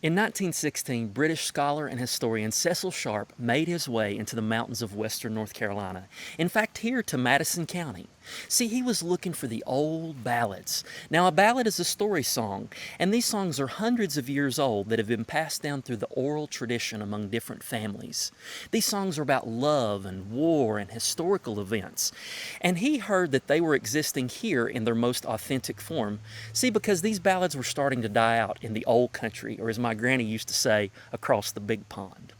In 1916, British scholar and historian Cecil Sharp made his way into the mountains of western North Carolina. In fact, here to Madison County. See, he was looking for the old ballads. Now, a ballad is a story song, and these songs are hundreds of years old that have been passed down through the oral tradition among different families. These songs are about love and war and historical events. And he heard that they were existing here in their most authentic form. See, because these ballads were starting to die out in the old country, or as my granny used to say, across the big pond.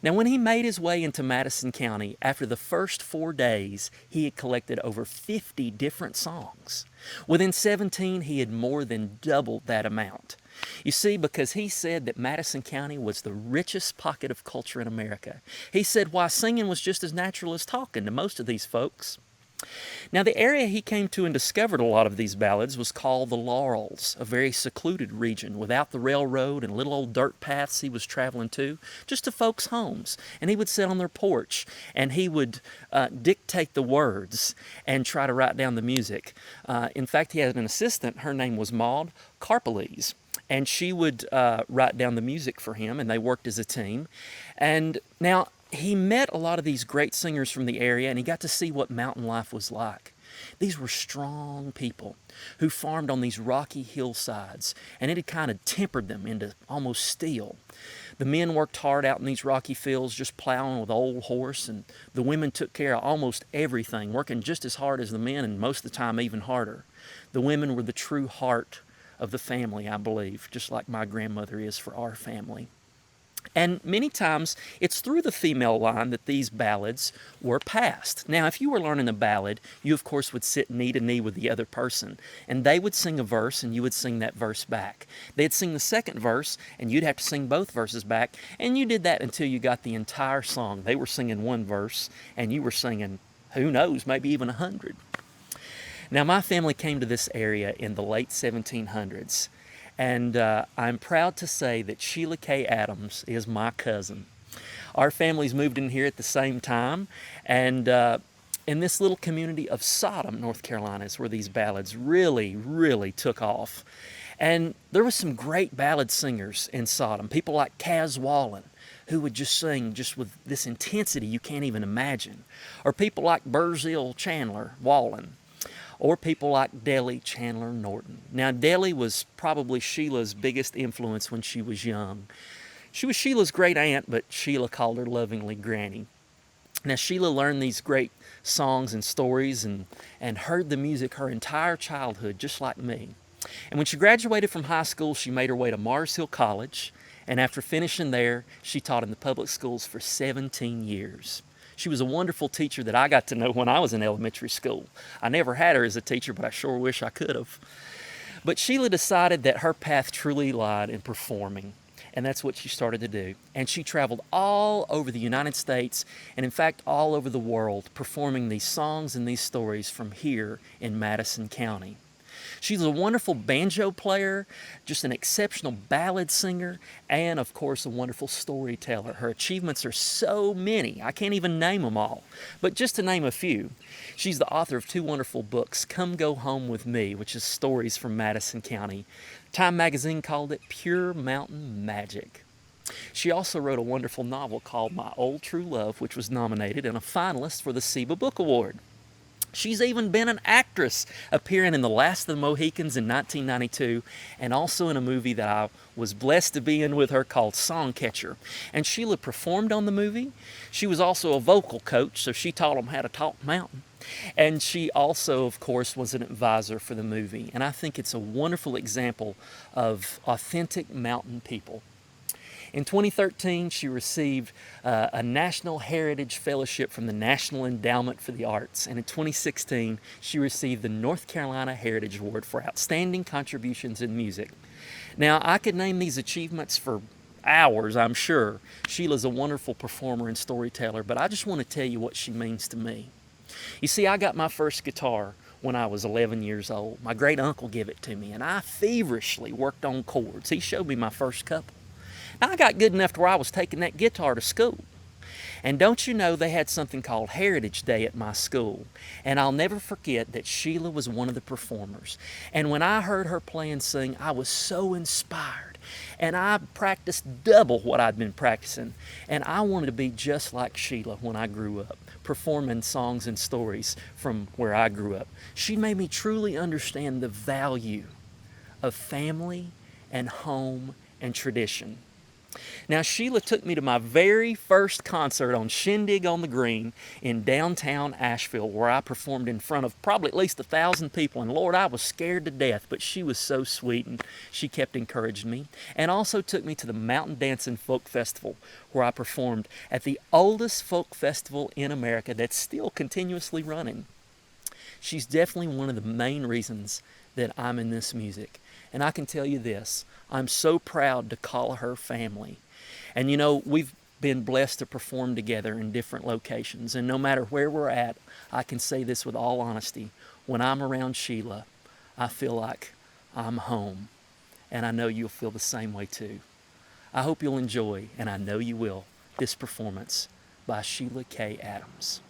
Now, when he made his way into Madison County, after the first 4 days, he had collected over 50 different songs. Within 17, he had more than doubled that amount. You see, because he said that Madison County was the richest pocket of culture in America. He said why singing was just as natural as talking to most of these folks. Now, the area he came to and discovered a lot of these ballads was called the Laurels, a very secluded region without the railroad and little old dirt paths he was traveling to, just to folks' homes. And he would sit on their porch and he would dictate the words and try to write down the music. In fact, he had an assistant. Her name was Maud Carpelese. And she would write down the music for him, and they worked as a team. And now, he met a lot of these great singers from the area, and he got to see what mountain life was like. These were strong people who farmed on these rocky hillsides, and it had kind of tempered them into almost steel. The men worked hard out in these rocky fields, just plowing with an old horse, and the women took care of almost everything, working just as hard as the men, and most of the time even harder. The women were the true heart of the family, I believe, just like my grandmother is for our family. And many times, it's through the female line that these ballads were passed. Now, if you were learning a ballad, you, of course, would sit knee to knee with the other person, and they would sing a verse, and you would sing that verse back. They'd sing the second verse, and you'd have to sing both verses back, and you did that until you got the entire song. They were singing one verse, and you were singing, who knows, maybe even 100. Now, my family came to this area in the late 1700s. And I'm proud to say that Sheila K. Adams is my cousin. Our families moved in here at the same time, and in this little community of Sodom, North Carolina, is where these ballads really, really took off. And there was some great ballad singers in Sodom, people like Kaz Wallen, who would just sing just with this intensity you can't even imagine, or people like Burzill Chandler Wallen, or people like Dellie Chandler Norton. Now, Dellie was probably Sheila's biggest influence when she was young. She was Sheila's great aunt, but Sheila called her lovingly Granny. Now, Sheila learned these great songs and stories and heard the music her entire childhood, just like me. And when she graduated from high school, she made her way to Mars Hill College, and after finishing there, she taught in the public schools for 17 years. She was a wonderful teacher that I got to know when I was in elementary school. I never had her as a teacher, but I sure wish I could have. But Sheila decided that her path truly lied in performing, and that's what she started to do. And she traveled all over the United States, and in fact all over the world, performing these songs and these stories from here in Madison County. She's a wonderful banjo player, just an exceptional ballad singer, and of course a wonderful storyteller. Her achievements are so many, I can't even name them all. But just to name a few, she's the author of 2 wonderful books, Come Go Home With Me, which is stories from Madison County. Time magazine called it Pure Mountain Magic. She also wrote a wonderful novel called My Old True Love, which was nominated and a finalist for the SEBA Book Award. She's even been an actress, appearing in The Last of the Mohicans in 1992, and also in a movie that I was blessed to be in with her called Songcatcher. And Sheila performed on the movie. She was also a vocal coach, so she taught them how to talk mountain. And she also, of course, was an advisor for the movie. And I think it's a wonderful example of authentic mountain people. In 2013, she received a National Heritage Fellowship from the National Endowment for the Arts. And in 2016, she received the North Carolina Heritage Award for outstanding contributions in music. Now, I could name these achievements for hours, I'm sure. Sheila's a wonderful performer and storyteller, but I just want to tell you what she means to me. You see, I got my first guitar when I was 11 years old. My great uncle gave it to me, and I feverishly worked on chords. He showed me my first couple. Now, I got good enough to where I was taking that guitar to school. And don't you know they had something called Heritage Day at my school. And I'll never forget that Sheila was one of the performers. And when I heard her play and sing, I was so inspired. And I practiced double what I'd been practicing. And I wanted to be just like Sheila when I grew up, performing songs and stories from where I grew up. She made me truly understand the value of family and home and tradition. Now, Sheila took me to my very first concert on Shindig on the Green in downtown Asheville, where I performed in front of probably at least 1,000 people. And Lord, I was scared to death, but she was so sweet and she kept encouraging me. And also took me to the Mountain Dancing Folk Festival, where I performed at the oldest folk festival in America that's still continuously running. She's definitely one of the main reasons that I'm in this music. And I can tell you this, I'm so proud to call her family. And you know, we've been blessed to perform together in different locations. And no matter where we're at, I can say this with all honesty. When I'm around Sheila, I feel like I'm home. And I know you'll feel the same way too. I hope you'll enjoy, and I know you will, this performance by Sheila K. Adams.